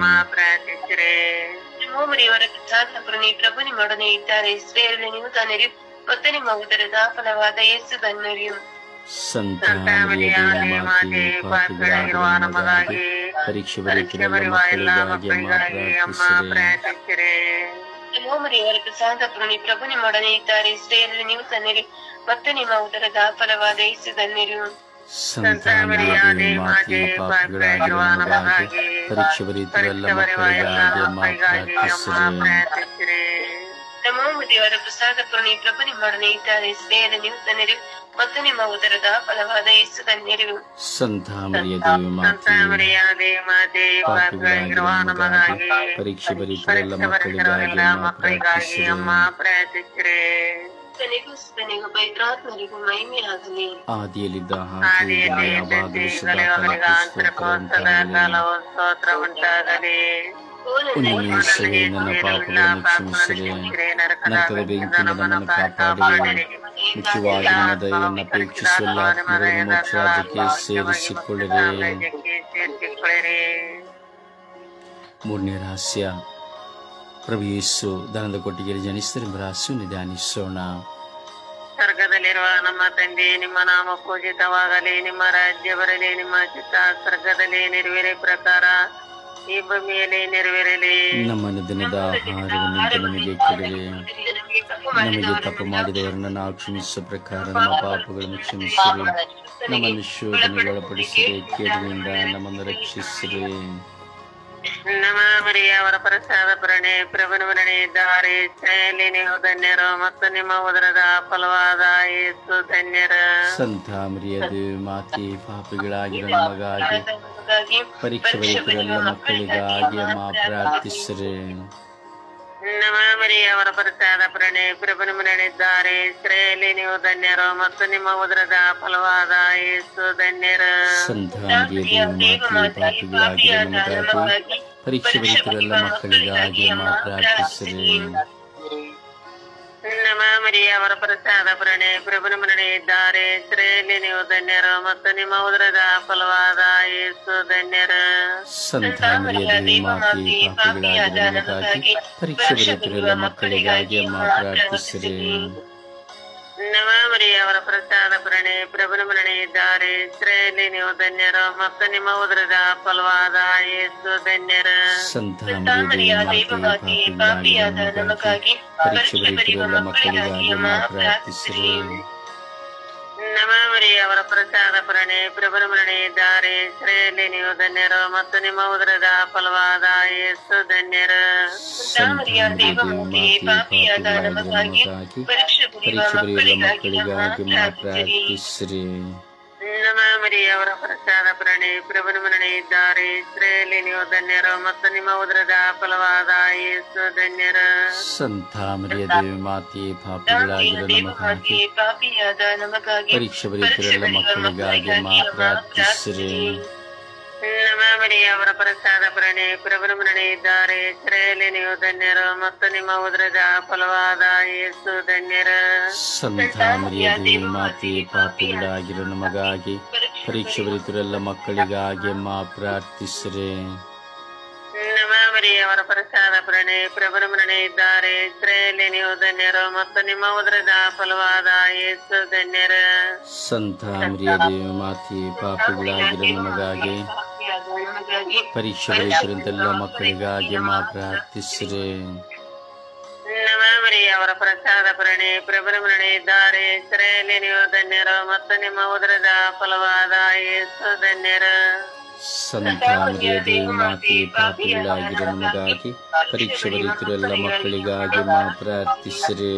ನಮೋ ಮರಿಯವರ ಪ್ರಸಾದ ಪೂರ್ಣಿ, ಪ್ರಭು ನಿಮ್ಮೊಡನೆ ಇದ್ದಾರೆ. ಸ್ತ್ರೀಯರಲ್ಲಿ ನೀವು ಧನ್ಯರು, ಮತ್ತು ನಿಮ್ಮ ಉದರದ ಫಲವಾದ ಯೇಸು ಧನ್ಯರು. ಸಂತ ಮರಿಯದೇ ಪಾಪಿಗಳಾಗಿರುವ ನಮಗಾಗಿ ಪರೀಕ್ಷೆ ಬರೆಯುತ್ತಿರುವ ಎಲ್ಲ ಮಕ್ಕಳಿಗಾಗಿ ಪ್ರಾರ್ಥಿಸಿರಿ. ನಮೋ ಮರಿಯವರ ಪ್ರಸಾದ ಪೂರ್ಣಿ, ಪ್ರಭು ನಿಮ್ಮೊಡನೆ ಇದ್ದಾರೆ. ಸ್ತ್ರೀಯರಲ್ಲಿ ನೀವು ಧನ್ಯರು, ಮತ್ತು ನಿಮ್ಮ ಉದರದ ಫಲವಾದ ಯೇಸು ಧನ್ಯರು. ಸಂತ ಮರಿಯದೇ ಪಾಪಿಗಳಾಗಿರುವ ನಮಗಾಗಿ ಪರೀಕ್ಷೆ ಬರೆಯುತ್ತಿರುವ ಎಲ್ಲ ಮಕ್ಕಳಿಗಾಗಿ ಪ್ರಾರ್ಥಿಸಿರಿ. ನಮೋ ಮರಿಯವರ ಪ್ರಸಾದ ಪೂರ್ಣಿ, ಪ್ರಭು ನಿಮ್ಮೊಡನೆ ಇದ್ದಾರೆ. ಸ್ತ್ರೀಯರಲ್ಲಿ ನೀವು ಧನ್ಯರು, ಮತ್ತು ನಿಮ್ಮ ಉದರದ ಫಲವಾದ ಯೇಸು ಧನ್ಯರು. ಸಂತ ಮರಿಯದೇ ಪಾಪಿಗಳಾಗಿರುವ ನಮಗಾಗಿ ಪರೀಕ್ಷೆ ಬರೆಯುತ್ತಿರುವ ಎಲ್ಲ ಮಕ್ಕಳಿಗಾಗಿ ಪ್ರಾರ್ಥಿಸಿರಿ. ತನಿಗೂ ಸುತನಿಗೂ ಪವಿತ್ರಾತ್ಮರಿಗೂ ಮಹಿಮೆಯಾಗಲಿ. ಆದಿಯಲ್ಲಿದ್ದ ಹಾಗೆ ಯಾವಾಗಲೂ ಸ್ತೋತ್ರ ಉಂಟಾಗಲಿ. ಉನ್ನಿಸಲೇ ನನ್ನ ಪಾಪಗಳನ್ನು ಕ್ಷಮಿಸಿರಿ. ನರಕದ ಬೆಂಕಿಯಿಂದ ನಮ್ಮನ್ನು ಕಾಪಾಡಿರಿ. ಮುಖ್ಯವಾಗಿ ನನ್ನ ದಯೆಯನ್ನು ಅಪೇಕ್ಷಿಸುವ ಎಲ್ಲ ಆತ್ಮಗಳನ್ನು ಮೋಕ್ಷ ರಾಜ್ಯಕ್ಕೆ ಸೇರಿಸಿಕೊಳ್ಳಿರಿ. ಮೂರನೇ ರಹಸ್ಯ, ಪ್ರಭು ಯೇಸು ದನದ ಕೊಟ್ಟಿಗೆಯಲ್ಲಿ ಜನಿಸಿದರೆಂಬ ರಹಸ್ಯವನ್ನು ಧ್ಯಾನಿಸೋಣ. ಸ್ವರ್ಗದಲ್ಲಿರುವ ನಮ್ಮ ತಂದೆ, ನಿಮ್ಮ ನಾಮ ಪೂಜಿತವಾಗಲಿ, ನಿಮ್ಮ ರಾಜ್ಯ ಬರಲಿ, ನಿಮ್ಮ ಚಿತ್ತ ಸ್ವರ್ಗದಲ್ಲಿ ನೆರವೇರೆ ಪ್ರಕಾರ ಈ ಭೂಮಿಯಲ್ಲಿ ನೆರವೇರಲಿ. ನಮ್ಮ ದಿನದ ಆಹಾರವನ್ನು ನಮಗೆ ಕೊಡಿರಿ. ನಮಗೆ ತಪ್ಪು ಮಾಡಿದವರನ್ನು ನಾವು ಕ್ಷಮಿಸುವ ಪ್ರಕಾರ ನಮ್ಮ ಪಾಪಗಳನ್ನು ಕ್ಷಮಿಸಿರಿ. ನಮ್ಮನ್ನು ಶೋಧನೆಗೆ ಒಳಪಡಿಸಿರಿ, ಕೇಡಿನಿಂದ ನಮ್ಮನ್ನು ರಕ್ಷಿಸಿರಿ. ನಮ ಮರಿಯ ಅವರ ಪ್ರಸಾದ ಪೂರ್ಣಿ, ಪ್ರಭುನ ಮರಣೆ ಇದ್ದಾರೆ. ಸ್ತ್ರೀಯಲ್ಲಿ ನೀವು ಧನ್ಯರು, ಮತ್ತು ನಿಮ್ಮ ಉದರದ ಫಲವಾದ ಯೇಸು ಧನ್ಯರು. ಸಂತ ಮರಿಯದೇ ಮಾತೆ, ಪಾಪಿಗಳಾಗಿರುವ ನಮಗಾಗಿ ಪರೀಕ್ಷೆ ಬರೆಯುತ್ತಿರುವ ಎಲ್ಲ ಮಕ್ಕಳಿಗಾಗಿ ಪ್ರಾರ್ಥಿಸಿರಿ. ನಮ ಮರಿಯ ಅವರ ಪ್ರಸಾದ ಪೂರ್ಣಿ, ಪ್ರಭುನ ಮರಣೆ ಇದ್ದಾರೆ. ಸ್ತ್ರೀಯಲ್ಲಿ ನೀವು ಧನ್ಯರು, ಮತ್ತು ನಿಮ್ಮ ಉದರದ ಫಲವಾದ ಯೇಸು ಧನ್ಯರು. ಸಂತ ಮರಿಯದೇ ಮಾತೆ, ಪಾಪಿಗಳಾಗಿರುವ ನಮಗಾಗಿ ಪರೀಕ್ಷೆ ಬರೆಯುತ್ತಿರುವ ಎಲ್ಲ ಮಕ್ಕಳಿಗಾಗಿ ಪ್ರಾರ್ಥಿಸಿರಿ. ನಮ ಮರಿಯ ಅವರ ಪ್ರಸಾದ ಪೂರ್ಣಿ, ಪ್ರಭುನ ಮರಣೆ ಇದ್ದಾರೆ. ಸ್ತ್ರೀಯಲ್ಲಿ ನೀವು ಧನ್ಯರು, ಮತ್ತು ನಿಮ್ಮ ಉದರದ ಫಲವಾದ ಯೇಸು ಧನ್ಯರು. ಸಂತ ಮರಿಯದೇ ಮಾತೆ, ಪಾಪಿಗಳಾಗಿರುವ ನಮಗಾಗಿ ಪರೀಕ್ಷೆ ಬರೆಯುತ್ತಿರುವ ಎಲ್ಲ ಮಕ್ಕಳಿಗಾಗಿ ಪ್ರಾರ್ಥಿಸಿರಿ. ನವ ಮರಿಯವರ ಪ್ರಸಾದ ಪ್ರಣೆ ಪ್ರಭುನ ಮರಣೆ ಇದ್ದಾರೆ ಸ್ತ್ರೀಯಲ್ಲಿ ನೀವು ಧನ್ಯರು ಮತ್ತು ನಿಮ್ಮ ಉದರದ ಫಲವಾದ ಯೇಸು ಧನ್ಯರ. ಸಂತ ಮರಿಯ ದೈವಮಾತೆ ಪಾಪಿಯಾದ ನಮಗಾಗಿ ಪರೀಕ್ಷೆ ಬರೆಯುವ ಮಕ್ಕಳಿಗಾಗಿ ಪ್ರಾರ್ಥಿಸಿರಿ. ನಮ ಮರಿಯವರ ಪ್ರಸಾದ ಪ್ರಣೆ ಪ್ರಭುನ ಮರಣೆ ಇದ್ದಾರೆ ಸ್ತ್ರೀಯಲ್ಲಿ ನೀವು ಧನ್ಯರು ಮತ್ತು ನಿಮ್ಮ ಉದರದ ಫಲವಾದ ಯೇಸು ಧನ್ಯರ. ಸಂತ ಮರಿಯ ದೈವಮಾತೆ ಪಾಪಿಯಾದ ನಮಗಾಗಿ ಪರೀಕ್ಷೆ ಬರೆಯುವ ಮಕ್ಕಳಿಗಾಗಿ ಪ್ರಾರ್ಥಿಸಿರಿ. ನಮ ಮರಿಯವರ ಪ್ರಸಾದ ಪ್ರಣೆ ಪ್ರಭುನ ಮರಣೆ ಇದ್ದಾರೆ ಸ್ತ್ರೀಯಲ್ಲಿ ನೀವು ಧನ್ಯರು ಮತ್ತು ನಿಮ್ಮ ಉದರದ ಫಲವಾದ ಯೇಸು ಧನ್ಯರ. ಸಂತ ಮರಿಯ ದೇವಮಾತೆ ಪಾಪಿಗಳಾಗಿರೋ ನಮಗಾಗಿ ಪಾಪಿಯಾದ ನಮಗಾಗಿ ಪರೀಕ್ಷೆ ಬರೆಯುತ್ತಿರುವ ಮಕ್ಕಳಿಗಾಗಿ ಪ್ರಾರ್ಥಿಸಿರಿ. ನಮ ಮರಿಯವರ ಪ್ರಸಾದ ಪ್ರಣೆ ಪ್ರಭುನ ಮರಣೆ ಇದ್ದಾರೆ ಸ್ತ್ರೀಯಲ್ಲಿ ನೀವು ಧನ್ಯರು ಮತ್ತು ನಿಮ್ಮ ಉದರದ ಫಲವಾದ ಯೇಸು ಧನ್ಯರ. ಸಂತ ಮರಿಯ ದೇವಮಾತೆ ಪಾಪಿಗಳಾಗಿರೋ ನಮಗಾಗಿ ಪರೀಕ್ಷೆ ಬರೆಯುತ್ತಿರುವ ಮಕ್ಕಳಿಗಾಗಿ ಪ್ರಾರ್ಥಿಸಿರಿ. ನಮ ಮರಿಯವರ ಪ್ರಸಾದ ಪ್ರಣೆ ಪ್ರಭುನ ಮರಣೆ ಇದ್ದಾರೆ ಸ್ತ್ರೀಯಲ್ಲಿ ನೀವು ಧನ್ಯರು ಮತ್ತು ನಿಮ್ಮ ಉದರದ ಫಲವಾದ ಯೇಸು ಧನ್ಯರ. ಸಂತ ಮರಿಯ ದೇವಮಾತೆ ಪಾಪಿಗಳಾಗಿರೋ ನಮಗಾಗಿ ಪರೀಕ್ಷೆ ಬರೆಯುತ್ತಿರುವ ಮಕ್ಕಳಿಗಾಗಿ ಪ್ರಾರ್ಥಿಸಿರಿ. ನಮ ಮರಿಯವರ ಪ್ರಸಾದ ಪ್ರಣೆ ಪ್ರಭುನ ಮರಣೆ ಇದ್ದಾರೆ ಸ್ತ್ರೀಯಲ್ಲಿ ನೀವು ಧನ್ಯರು ಮತ್ತು ನಿಮ್ಮ ಉದರದ ಫಲವಾದ ಯೇಸು ಧನ್ಯರ. ಸಂತ ಮರಿಯ ದೇವಮಾತೆ ಪಾಪಿಗಳಾಗಿರೋ ನಮಗಾಗಿ ಪರೀಕ್ಷೆ ಬರೆಯುತ್ತಿರುವ ಮಕ್ಕಳಿಗಾಗಿ ಪ್ರಾರ್ಥಿಸಿರಿ.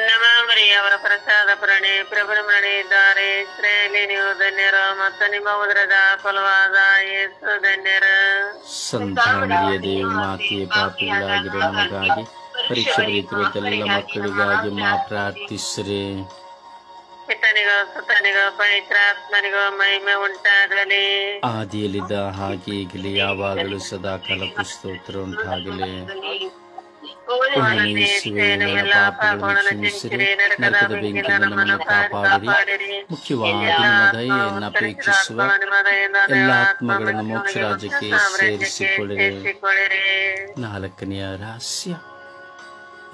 ನಮ ಮರಿಯವರ ಪ್ರಸಾದ ಪ್ರಣೆ ಪ್ರಭುನ ಮರಣೆ ಇದ್ದಾರೆ ಸ್ತ್ರೀಯಲ್ಲಿ ನೀವು ಧನ್ಯರು ಮತ್ತು ನಿಮ್ಮ ಉದರದ ಫಲವಾದ ಯೇಸು ಧನ್ಯರ. ಸಂತ ಮರಿಯ ದೇವಮಾತೆ ಪಾಪಿಗಳಾಗಿರೋ ನಮಗಾಗಿ ಪರೀಕ್ಷೆ ಬರೆಯುತ್ತಿರುವ ಮಕ್ಕಳಿಗಾಗಿ ಪ್ರಾರ್ಥಿಸಿರಿ. ಪಿತನಿಗೋ ಸುತನಿಗೋ ಪವಿತ್ರಾತ್ಮನಿಗೋ ಮಹಿಮೆ ಉಂಟಾಗಲಿ. ಆದಿಯಲ್ಲಿದ್ದ ಹಾಗೆ ಈಗಲೇ ಯಾವಾಗಲೂ ಸದಾಕಾಲ ಸ್ತೋತ್ರ ಉಂಟಾಗಲಿ. ನಮ್ಮೆಲ್ಲ ಪಾಪಗಳನ್ನು ಕ್ಷಮಿಸಿರಿ, ನರಕದ ಬೆಂಕಿಯಿಂದ ನಮ್ಮನ್ನು ಕಾಪಾಡಿರಿ. ಮುಖ್ಯವಾಗಿ ನಿಮ್ಮ ದಯೆಯನ್ನು ಅಪೇಕ್ಷಿಸುವ ಎಲ್ಲ ಆತ್ಮಗಳನ್ನು ಮೋಕ್ಷ ರಾಜ್ಯಕ್ಕೆ ಸೇರಿಸಿಕೊಳ್ಳಿರಿ. 4ನೇ ರಹಸ್ಯ,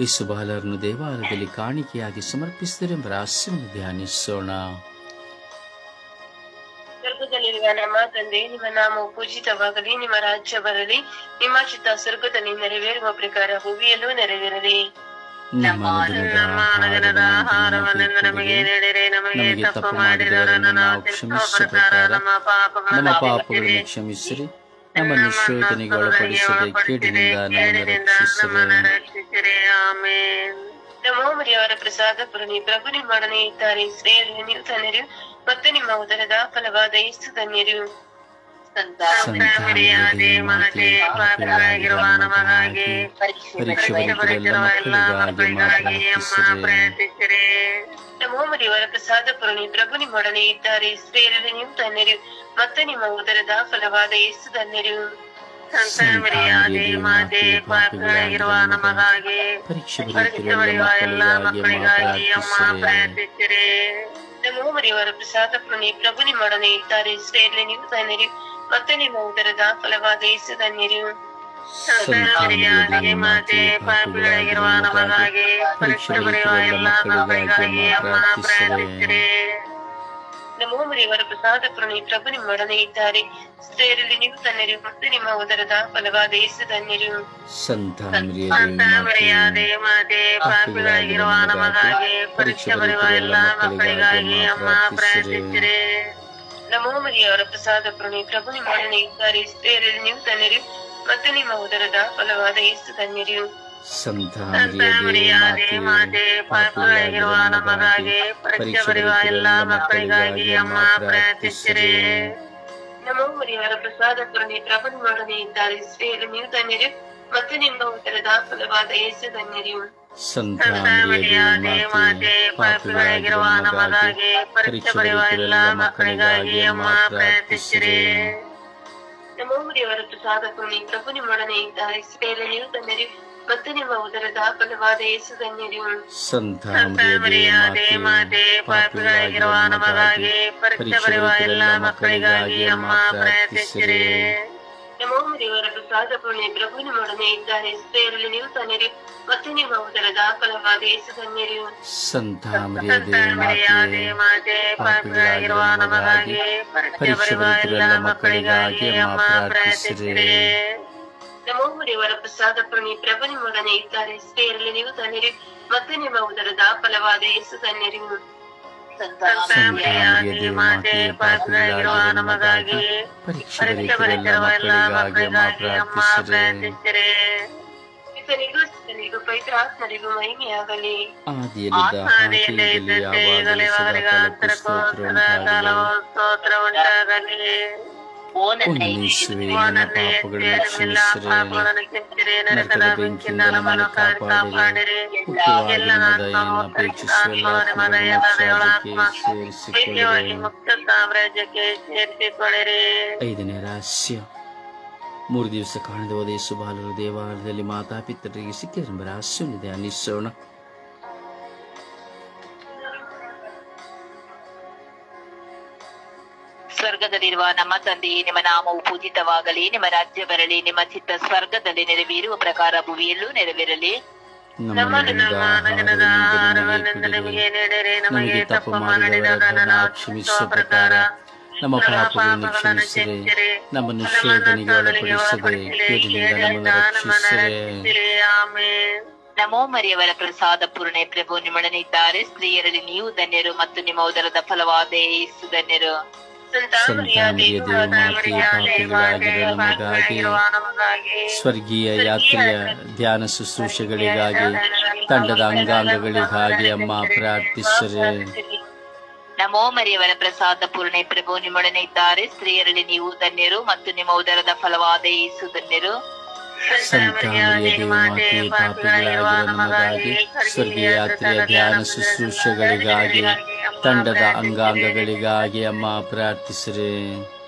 ಯೇಸು ಬಾಲರನ್ನು ದೇವಾಲಯದಲ್ಲಿ ಕಾಣಿಕೆಯಾಗಿ ಸಮರ್ಪಿಸಿದರೆಂಬ ರಹಸ್ಯವನ್ನು ಧ್ಯಾನಿಸೋಣ. ಸ್ವರ್ಗದಲ್ಲಿರುವ ನಮ್ಮ ತಂದೆ, ನಿಮ್ಮ ನಾಮವು ಪೂಜಿತವಾಗಲಿ, ನಿಮ್ಮ ರಾಜ್ಯ ಬರಲಿ, ನಿಮ್ಮ ಚಿತ್ತ ಸ್ವರ್ಗದಲ್ಲಿ ನೆರವೇರುವ ಪ್ರಕಾರ ಭೂಮಿಯಲ್ಲೂ ನೆರವೇರಲಿ. ನಮ್ಮ ಅನುದಿನದ ಆಹಾರವನ್ನು ನಮಗೆ ನೀಡಿರಿ, ನಮಗೆ ತಪ್ಪು ಮಾಡಿದವರನ್ನು ನಾವು ಕ್ಷಮಿಸುವ ಪ್ರಕಾರ ನಮ್ಮ ಪಾಪಗಳನ್ನು ಕ್ಷಮಿಸಿರಿ, ನಮ್ಮನ್ನು ಶೋಧನೆಗೆ ಒಳಪಡಿಸದೆ ಕೇಡಿನಿಂದ ನಮ್ಮನ್ನು ರಕ್ಷಿಸಿರಿ. ಆಮೆನ್. ನಮೋ ಮರಿಯವರ ಪ್ರಸಾದ ಪೂರ್ಣಿ ಪ್ರಭು ನಿಮ್ಮೊಡನೆ ಇದ್ದಾರೆ ಸ್ತ್ರೀಯರಲ್ಲಿ ನೀವು ಧನ್ಯರು ಮತ್ತು ನಿಮ್ಮ ಉದರದ ಫಲವಾದ ಯೇಸು ಧನ್ಯರು. ಸಂತ ಮರಿಯಾದೆ ಮಾತೆ ಪಾಪಿಗಳಾಗಿರುವ ನಮಗಾಗಿ ಪರೀಕ್ಷೆ ಬರೆಯುತ್ತಿರುವ ಎಲ್ಲ ಮಕ್ಕಳಿಗಾಗಿ ಪ್ರಾರ್ಥಿಸಿರಿ. ನಮೋ ಮರಿಯವರ ಪ್ರಸಾದ ಪೂರ್ಣಿ ಪ್ರಭು ನಿಮ್ಮೊಡನೆ ಇದ್ದಾರೆ ಸ್ತ್ರೀಯರಲ್ಲಿ ನೀವು ಧನ್ಯರು ಮತ್ತು ನಿಮ್ಮ ಉದರದ ಫಲವಾದ ಯೇಸು ಧನ್ಯರು. ಸಂತ ಮರಿಯಾದೆ ಮಾತೆ ಪಾಪಿಗಳಾಗಿರುವ ನಮಗಾಗಿ ಪರೀಕ್ಷೆ ಬರೆಯುವ ಎಲ್ಲ ಮಕ್ಕಳಿಗಾಗಿ ಪ್ರಾರ್ಥಿಸಿರಿ. ನಮೋ ಮರಿಯವರ ಪ್ರಸಾದ ಪೂರ್ಣಿ ಪ್ರಭು ನಿಮ್ಮೊಡನೆ ಇದ್ದಾರೆ ಸ್ತ್ರೀಯರಲ್ಲಿ ನೀವು ಧನ್ಯರು ಮತ್ತು ನಿಮ್ಮ ಉದರದ ಫಲವಾದ ಯೇಸು ಧನ್ಯರು. ಸಂತ ಮರಿಯಾದೆ ಮಾತೆ ಪಾಪಿಗಳಾಗಿರುವ ನಮಗಾಗಿ ಪರೀಕ್ಷೆ ಬರೆಯುವ ಎಲ್ಲ ಮಕ್ಕಳಿಗಾಗಿ ಪ್ರಾರ್ಥಿಸಿರಿ. ನಮೋ ಮರಿಯವರ ಪ್ರಸಾದ ಪೂರ್ಣಿ ಪ್ರಭು ನಿಮ್ಮೊಡನೆ ಇದ್ದಾರೆ ಸ್ತ್ರೀಯರಲ್ಲಿ ನೀವು ಧನ್ಯರು ಮತ್ತು ನಿಮ್ಮ ಉದರದ ಫಲವಾದ ಯೇಸು ಧನ್ಯರು. ಸಂತ ಮರಿಯಾದೆ ಮಾತೆ ಪಾಪಿಗಳಾಗಿರುವ ನಮಗಾಗಿ ಪರೀಕ್ಷೆ ಬರೆಯುವ ಎಲ್ಲ ಮಕ್ಕಳಿಗಾಗಿ ಪ್ರಾರ್ಥಿಸಿರಿ. ನಮೋ ಮರಿಯವರ ಪ್ರಸಾದ ಪೂರ್ಣಿ ಪ್ರಭು ನಿಮ್ಮೊಡನೆ ಇದ್ದಾರೆ ಸ್ತ್ರೀಯರಲ್ಲಿ ನೀವು ಧನ್ಯರು ಮತ್ತು ನಿಮ್ಮ ಉದರದ ಫಲವಾದ ಯೇಸು ಧನ್ಯರು. ಸಂತ ಮರಿಯಾದೆ ಮಾತೆ ಪಾಪಿಗಳಾಗಿರುವ ನಮಗಾಗಿ ಪರೀಕ್ಷೆ ಬರೆಯುವ ಎಲ್ಲ ಮಕ್ಕಳಿಗಾಗಿ ಪ್ರಾರ್ಥಿಸಿರಿ. ನಮೋ ಮರಿಯವರ ಪ್ರಸಾದ ಪೂರ್ಣಿ ಪ್ರಭು ನಿಮ್ಮೊಡನೆ ಇದ್ದಾರೆ ಸ್ತ್ರೀಯರಲ್ಲಿ ನೀವು ಧನ್ಯರು ಮತ್ತು ನಿಮ್ಮ ಉದರದ ಫಲವಾದ ಯೇಸು ಧನ್ಯರು. ಸಂತ ಮರಿಯಾದೆ ಮಾತೆ ಪಾಪಿಗಳಾಗಿರುವ ನಮಗಾಗಿ ಪರೀಕ್ಷೆ ಬರೆಯುವ ಎಲ್ಲ ಮಕ್ಕಳಿಗಾಗಿ ಪ್ರಾರ್ಥಿಸಿರಿ. ನಮೋ ಮರಿಯವರ ಪ್ರಸಾದ ಪೂರ್ಣಿ ಪ್ರಭು ನಿಮ್ಮೊಡನೆ ಇದ್ದಾರೆ ಸ್ತ್ರೀಯರಲ್ಲಿ ನೀವು ಧನ್ಯರು ಮತ್ತು ನಿಮ್ಮ ಉದರದ ಫಲವಾದ ಯೇಸು ಧನ್ಯರು. ಸಂತ ಮರಿಯಾದೆ ಮಾತೆ ಪಾಪಿಗಳಾಗಿರುವ ನಮಗಾಗಿ ಪರೀಕ್ಷೆ ಬರೆಯುವ ಎಲ್ಲ ಮಕ್ಕಳಿಗಾಗಿ ಪ್ರಾರ್ಥಿಸಿರಿ. ನಮೋ ದೇವರ ಪ್ರಸಾದ ಪುಣ್ಯ ಪ್ರಭು ನಿಮ್ಮೊಡನೆ ಇದ್ದಾರೆ. ಸ್ತ್ರೀಯರಲ್ಲಿ ನೀವು ಧನ್ಯರು ಮತ್ತು ನಿಮ್ಮ ಉದರದ ಫಲವಾದ ಯೇಸು ಧನ್ಯರು. ಸಂತ ಮರಿಯಾದೆ ಮಾತೆ ಪಾಪಿಗಳಾಗಿರುವ ನಮಗಾಗಿ ಪರೀಕ್ಷೆ ಬರುವ ಎಲ್ಲ ಮಕ್ಕಳಿಗಾಗಿ ಅಮ್ಮ ಪ್ರಾರ್ಥಿಸಿರಿ. ನಮೋ ದೇವರ ಪ್ರಸಾದ ಪುಣ್ಯ ಪ್ರಭು ನಿಮ್ಮೊಡನೆ ಇದ್ದಾರೆ. ಸ್ತ್ರೀಯರಲ್ಲಿ ನೀವು ಧನ್ಯರು ಮತ್ತು ನಿಮ್ಮ ಉದರದ ಫಲವಾದ ಯೇಸು ಧನ್ಯರು. ಮಾತೆ ಪಾಪಿಗಳಾಗಿರುವ ನಮಗಾಗಿ ಪರೀಕ್ಷೆ ಬರುವ ಎಲ್ಲ ಮಕ್ಕಳಿಗಾಗಿ ಅಮ್ಮ ಪ್ರಾರ್ಥಿಸಿರಿ. ಿಗೂ ಪವಿತ್ರಾತ್ಮರಿಗೂ ಮಹಿಮೆಯಾಗಲಿ. ಸ್ತೋತ್ರ ಉಂಟಾಗಲಿ. ಪಾಪಗಳನ್ನು ಕ್ಷಮಿಸಿರಿ, ನರಕದ ಬೆಂಕಿಯಿಂದ ನಮ್ಮನ್ನು ಕಾಪಾಡಿರಿ. ಮುಕ್ತ ಸಾಮ್ರಾಜ್ಯಕ್ಕೆ ಸೇರಿಸಿಕೊಳ್ಳಿರಿ. 5ನೇ ರಹಸ್ಯ. 3 ದಿವಸ ಕಾಣದೆ ಹೋದ ಯೇಸು ಬಾಲರು ದೇವಾಲಯದಲ್ಲಿ ಮಾತಾಪಿತರಿಗೆ ಸಿಕ್ಕಿದರೆಂಬ ರಹಸ್ಯವನ್ನು ಧ್ಯಾನಿಸೋಣ. ಸ್ವರ್ಗದಲ್ಲಿರುವ ನಮ್ಮ ತಂದೆಯೇ, ನಿಮ್ಮ ನಾಮವು ಪೂಜಿತವಾಗಲಿ, ನಿಮ್ಮ ರಾಜ್ಯ ಬರಲಿ, ನಿಮ್ಮ ಚಿತ್ತ ಸ್ವರ್ಗದಲ್ಲಿ ನೆರವೇರುವ ಪ್ರಕಾರ ಭೂಮಿಯಲ್ಲೂ ನೆರವೇರಲಿ. ನಮಗೆ ತಪ್ಪು ಮಾಡಿದವರನ್ನು ಕ್ಷಮಿಸುವ ಪ್ರಕಾರ ನಮ್ಮ ಪಾಪಗಳನ್ನು ಕ್ಷಮಿಸಿರಿ, ನಮ್ಮನ್ನು ಶೋಧನೆಗೆ ಒಳಪಡಿಸದೆ ಕೇಡಿನಿಂದ ನಮ್ಮನ್ನು ರಕ್ಷಿಸಿರಿ. ನಮೋ ಮರಿಯವರ ಪ್ರಸಾದ ಪೂರ್ಣೆ ಪ್ರಭು ನಿಮ್ಮೊಡನೆ ಇದ್ದಾರೆ. ಸ್ತ್ರೀಯರಲ್ಲಿ ನೀವು ಧನ್ಯರು ಮತ್ತು ನಿಮ್ಮ ಉದರದ ಫಲವಾದ ಯೇಸು ಧನ್ಯರು. ನಮಗಾಗಿ ಸ್ವರ್ಗೀಯ ಯಾತ್ರೆಯ ಧ್ಯಾನ ಶುಶ್ರೂಷೆಗಳಿಗಾಗಿ ತಂಡದ ಅಂಗಾಂಗಗಳಿಗಾಗಿ ಅಮ್ಮ ಪ್ರಾರ್ಥಿಸಿರಿ. ನಮೋ ಮರಿಯವರ ಪ್ರಸಾದ ಪೂರ್ಣೆ ಪ್ರಭು ನಿಮ್ಮೊಡನೆ ಇದ್ದಾರೆ. ಸ್ತ್ರೀಯರಲ್ಲಿ ನೀವು ಧನ್ಯರು ಮತ್ತು ನಿಮ್ಮ ಉದರದ ಫಲವಾದ ಯೇಸು ಧನ್ಯರು. ಸಂತಾನೀಯ ಮಾತೆ ಪಾಪಿಗಳಾಗಿರುವ ನಮಗಾಗಿ ಸ್ವರ್ಗೀಯ ಯಾತ್ರೆಯ ಧ್ಯಾನ ಶುಶ್ರೂಷೆಗಳಿಗಾಗಿ ತಂಡದ ಅಂಗಾಂಗಗಳಿಗಾಗಿ ಅಮ್ಮ ಪ್ರಾರ್ಥಿಸಿರಿ.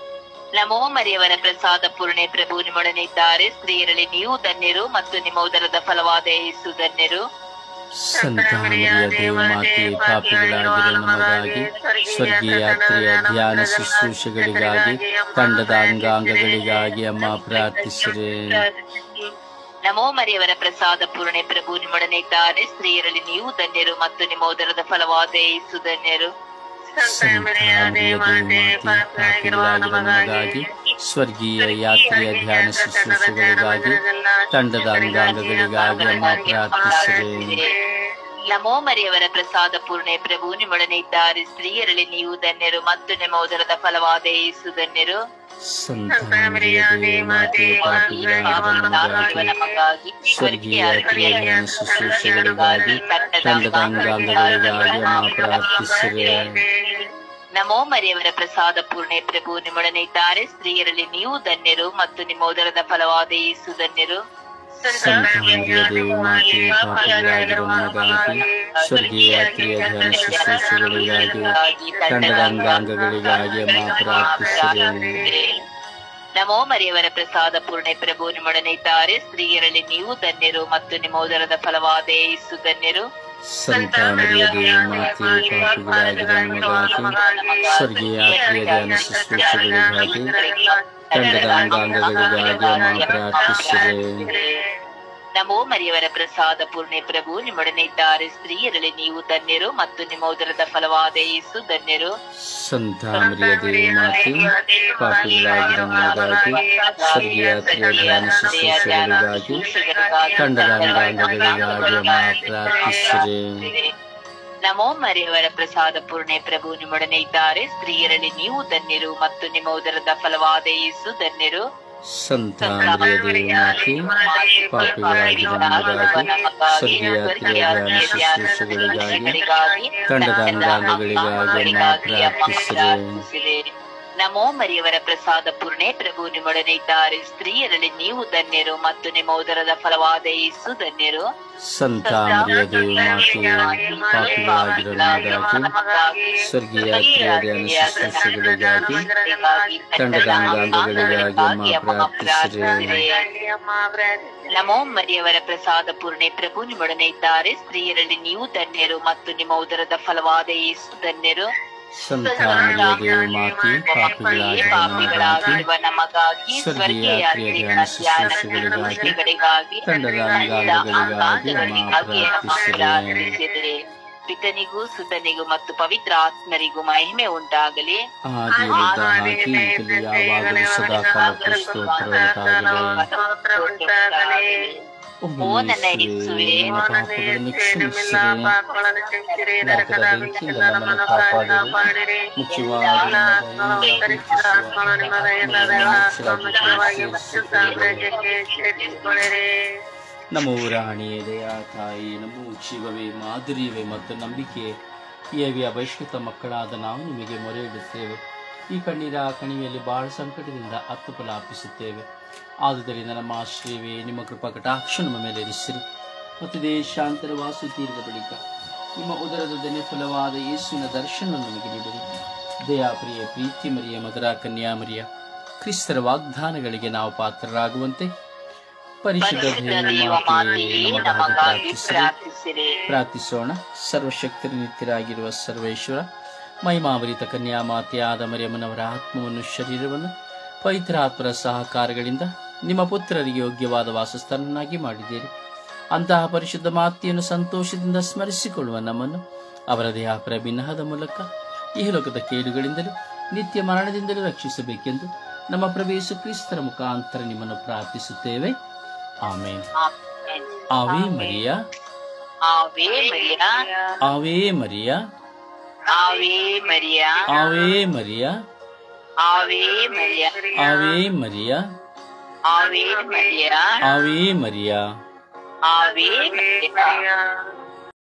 ನಮೋ ಮರಿಯವರ ಪ್ರಸಾದ ಪೂರ್ಣೆ ಪ್ರಭು ನಿಮ್ಮೊಡನೆ ಇದ್ದಾರೆ. ಸ್ತ್ರೀಯರಲ್ಲಿ ನೀವು ಧನ್ಯರು ಮತ್ತು ನಿಮ್ಮ ಉದರದ ಫಲವಾದ ಯೇಸು ಧನ್ಯರು. ಸಂತಾನೀಯ ಮಾತೆ ಪಾಪಿಗಳಾಗಿರುವ ನಮಗಾಗಿ ಸ್ವರ್ಗೀಯ ಯಾತ್ರೆಯ ಧ್ಯಾನ ಶುಶ್ರೂಷೆಗಳಿಗಾಗಿ ತಂಡದ ಅಂಗಾಂಗಗಳಿಗಾಗಿ ಅಮ್ಮ ಪ್ರಾರ್ಥಿಸಿರಿ. ನಮೋ ಮರಿಯವರ ಪ್ರಸಾದ ಪೂರ್ಣೆ ಪ್ರಭು ನಿಮ್ಮೊಡನೆ ಇದ್ದಾರೆ. ಸ್ತ್ರೀಯರಲ್ಲಿ ನೀವು ಧನ್ಯರು ಮತ್ತು ನಿಮ್ಮ ಉದರದ ಫಲವಾದ ಯೇಸು ಧನ್ಯರು. ಸಂತಾನೀಯ ಮಾತೆ ಪಾಪಿಗಳಾಗಿರುವ ನಮಗಾಗಿ ಸ್ವರ್ಗೀಯ ಯಾತ್ರೆಯ ಧ್ಯಾನ ಶುಶ್ರೂಷೆಗಳಿಗಾಗಿ ತಂಡದ ಅಂಗಾಂಗಗಳಿಗಾಗಿ ಅಮ್ಮ ಪ್ರಾರ್ಥಿಸಿರಿ. ನಮೋ ಮರಿಯವರ ಪ್ರಸಾದ ಪೂರ್ಣೆ ಪ್ರಭು ನಿಮ್ಮೊಡನೆ ಇದ್ದಾರೆ. ಸ್ತ್ರೀಯರಲ್ಲಿ ನೀವು ಧನ್ಯರು ಮತ್ತು ನಿಮ್ಮ ಉದರದ ಫಲವಾದ ಯೇಸು ಧನ್ಯರು. ಸಂತಾನೀಯ ಮಾತೆ ಪಾಪಿಗಳಾಗಿರುವ ನಮಗಾಗಿ ಸ್ವರ್ಗೀಯ ಯಾತ್ರೆಯ ಧ್ಯಾನ ಶುಶ್ರೂಷೆಗಳಿಗಾಗಿ ತಂಡದ ಅಂಗಾಂಗಗಳಿಗಾಗಿ ಅಮ್ಮ ಪ್ರಾರ್ಥಿಸಿರಿ. ನಮೋ ಮರಿಯವರ ಪ್ರಸಾದ ಪೂರ್ಣೆ ಪ್ರಭು ನಿಮ್ಮೊಡನೆ ಇದ್ದಾರೆ. ಸ್ತ್ರೀಯರಲ್ಲಿ ನೀವು ಧನ್ಯರು ಮತ್ತು ನಿಮ್ಮ ಉದರದ ಫಲವಾದ ಯೇಸು ಧನ್ಯರು. ಸಂತಾನೀಯ ಮಾತೆ ಪಾಪಿಗಳಾಗಿರುವ ನಮಗಾಗಿ ಸ್ವರ್ಗೀಯ ಯಾತ್ರೆಯ ಧ್ಯಾನ ಶುಶ್ರೂಷೆಗಳಿಗಾಗಿ ತಂಡದ ಅಂಗಾಂಗಗಳಿಗಾಗಿ ಅಮ್ಮ ಪ್ರಾರ್ಥಿಸಿರಿ. ನಮೋ ಮರಿಯವರ ಪ್ರಸಾದ ಪೂರ್ಣೆ ಪ್ರಭು ನಿಮ್ಮೊಡನೆ ಇದ್ದಾರೆ. ಸ್ತ್ರೀಯರಲ್ಲಿ ನೀವು ಧನ್ಯರು ಮತ್ತು ನಿಮ್ಮ ಉದರದ ಫಲವಾದ ಯೇಸು ಧನ್ಯರು. ಸಂತಾನೀಯ ಮಾತೆ ಪಾಪಿಗಳಾಗಿರುವ ನಮಗಾಗಿ ಸ್ವರ್ಗೀಯ ಯಾತ್ರೆಯ ಧ್ಯಾನ ಶುಶ್ರೂಷೆಗಳಿಗಾಗಿ ತಂಡದ ಅಂಗಾಂಗಗಳಿಗಾಗಿ ಅಮ್ಮ ಪ್ರಾರ್ಥಿಸಿರಿ. ನಮೋ ಮರಿಯವರ ಪ್ರಸಾದ ಪೂರ್ಣೆ ಪ್ರಭು ನಿಮ್ಮೊಡನೆ ಇದ್ದಾರೆ. ಸ್ತ್ರೀಯರಲ್ಲಿ ನೀವು ಧನ್ಯರು ಮತ್ತು ನಿಮ್ಮ ಉದರದ ಫಲವಾದ ಯೇಸು ಧನ್ಯರು. ಸಂತಾನೀಯ ಮಾತೆ ಪಾಪಿಗಳಾಗಿರುವ ನಮಗಾಗಿ ಸ್ವರ್ಗೀಯ ಯಾತ್ರೆಯ ಧ್ಯಾನ ಶುಶ್ರೂಷೆಗಳಿಗಾಗಿ ತಂಡದ ಅಂಗಾಂಗಗಳಿಗಾಗಿ ಅಮ್ಮ ಪ್ರಾರ್ಥಿಸಿರಿ. ನಮೋ ಮರಿಯವರ ಪ್ರಸಾದ ಪೂರ್ಣೆ ಪ್ರಭು ನಿಮ್ಮೊಡನೆ ಇದ್ದಾರೆ. ಸ್ತ್ರೀಯರಲ್ಲಿ ನೀವು ಧನ್ಯರು ಮತ್ತು ನಿಮ್ಮ ಉದರದ ಫಲವಾದ ಯೇಸು ಧನ್ಯರು. ಸಂತಾನೀಯ ಮಾತೆ ಪಾಪಿಗಳಾಗಿರುವ ನಮಗಾಗಿ ಸ್ವರ್ಗೀಯ ಯಾತ್ರೆಯ ಧ್ಯಾನ ಶುಶ್ರೂಷೆಗಳಿಗಾಗಿ ತಂಡದ ಅಂಗಾಂಗಗಳಿಗಾಗಿ ಅಮ್ಮ ಪ್ರಾರ್ಥಿಸಿರಿ. ನಮೋ ಮರಿಯವರ ಪ್ರಸಾದ ಪೂರ್ಣೆ ಪ್ರಭು ನಿಮ್ಮೊಡನೆ ಇದ್ದಾರೆ. ಸ್ತ್ರೀಯರಲ್ಲಿ ನೀವು ಧನ್ಯರು ಮತ್ತು ನಿಮ್ಮ ಉದರದ ಫಲವಾದ ಯೇಸು ಧನ್ಯರು. ಸಂತಾನೀಯ ಮಾತೆ ಪಾಪಿಗಳಾಗಿರುವ ನಮಗಾಗಿ ಸ್ವರ್ಗೀಯ ಯಾತ್ರೆಯ ಧ್ಯಾನ ಶುಶ್ರೂಷೆಗಳಿಗಾಗಿ ತಂಡದ ಅಂಗಾಂಗಗಳಿಗಾಗಿ ಅಮ್ಮ ಪ್ರಾರ್ಥಿಸಿರಿ. ನಮೋ ಮರಿಯವರ ಪ್ರಸಾದ ಪೂರ್ಣೆ ಪ್ರಭು ನಿಮ್ಮೊಡನೆ ಇದ್ದಾರೆ. ಸ್ತ್ರೀಯರಲ್ಲಿ ನೀವು ಧನ್ಯರು ಮತ್ತು ನಿಮ್ಮ ಉದರದ ಫಲವಾದ ಯೇಸು ಧನ್ಯರು. ಸಂತಾನದ ಮಾತೆ ಪಾಪಿಗಳಾಗಿರುವ ನಮಗಾಗಿ ಸ್ವರ್ಗೀಯ ಶುಶ್ರೂಷೆಗಳಿಗಾಗಿ ತಂಡದ ಅಂಗಾಂಗಗಳಿಗಾಗಿ ಪ್ರಾರ್ಥಿಸಿದರೆ ಪಿತನಿಗೂ ಸುತನಿಗೂ ಮತ್ತು ಪವಿತ್ರ ಆತ್ಮರಿಗೂ ಮಹಿಮೆ ಉಂಟಾಗಲಿ. ಓ ನನ್ನ ಯೇಸುವೇ, ನಮ್ಮ ರಾಣಿಯೇ, ದಯಾ ತಾಯಿ, ನಮ್ಮ ಜೀವವೇ, ಮಾಧುರ್ಯವೇ ಮತ್ತು ನಂಬಿಕೆ ಏವಿಯ ಬಹಿಷ್ಕೃತ ಮಕ್ಕಳಾದ ನಾವು ನಿಮಗೆ ಮೊರೆ ಇಡುತ್ತೇವೆ. ಈ ಕಣ್ಣೀರ ಕಣಿವೆಯಲ್ಲಿ ಬಹಳ ಸಂಕಟದಿಂದ ಅತ್ತುಪಲಾಪಿಸುತ್ತೇವೆ. ಆದುದರಿಂದ ನಮ್ಮ ಆಶ್ರಯವೇ, ನಿಮ್ಮ ಕೃಪಾ ಕಟಾಕ್ಷ ನಮ್ಮ ಮೇಲೆ ಇರಿಸಿರಿ ಮತ್ತು ದೇಶಾಂತರ ವಾಸು ತೀರಿದ ಬಳಿಕ ನಿಮ್ಮ ಉದರದ ದನೆ ಫಲವಾದ ಯೇಸುವಿನ ದರ್ಶನ ನಮಗೆ ನೀಡಿರಿ. ದಯಾಪ್ರಿಯ ಪ್ರೀತಿ ಮರಿಯ ಮಧುರ ಕನ್ಯಾಮರಿಯ ಕ್ರಿಸ್ತರ ವಾಗ್ದಾನಗಳಿಗೆ ನಾವು ಪಾತ್ರರಾಗುವಂತೆ ಪರಿಶುದ್ಧ ಪ್ರಾರ್ಥಿಸೋಣ. ಸರ್ವಶಕ್ತಿ ನಿತ್ಯರಾಗಿರುವ ಸರ್ವೇಶ್ವರ, ಮಹಿಮಾವರಿತ ಕನ್ಯಾಮಾತೆಯಾದ ಮರಿಯಮ್ಮನವರ ಆತ್ಮವನ್ನು, ಶರೀರವನ್ನು ಪವಿತ್ರಾತ್ಮರ ಸಹಕಾರಗಳಿಂದ ನಿಮ್ಮ ಪುತ್ರರಿಗೆ ಯೋಗ್ಯವಾದ ವಾಸಸ್ಥಾನನ್ನಾಗಿ ಮಾಡಿದ್ದೀರಿ. ಅಂತಹ ಪರಿಶುದ್ಧ ಮಾತೆಯನ್ನು ಸಂತೋಷದಿಂದ ಸ್ಮರಿಸಿಕೊಳ್ಳುವ ನಮ್ಮನ್ನು ಅವರ ದೇಹಾಪರ ಬಿನ್ನಹದ ಮೂಲಕ ಇಹಲೋಕದ ಕೇಡುಗಳಿಂದಲೂ ನಿತ್ಯ ಮರಣದಿಂದಲೂ ರಕ್ಷಿಸಬೇಕೆಂದು ನಮ್ಮ ಪ್ರಭು ಯೇಸು ಕ್ರಿಸ್ತರ ಮುಖಾಂತರ ನಿಮ್ಮನ್ನು ಪ್ರಾರ್ಥಿಸುತ್ತೇವೆ. ಆಮೇನ್. ಆವೆ ಮರಿಯಾ, ಆವೆ ಮರಿಯಾ, ಆವೆ ಮರಿಯಾ, ಆವೆ ಮರಿಯಾ, ಆವೆ ಮರಿಯಾ, ಆವೆ ಮರಿಯಾ, ಆವೆ ಮರಿಯಾ, ಆವೆ ಮರಿಯಾ, ಆವೆ ಮರಿಯಾ, ಆವೆ ಮರಿಯಾ.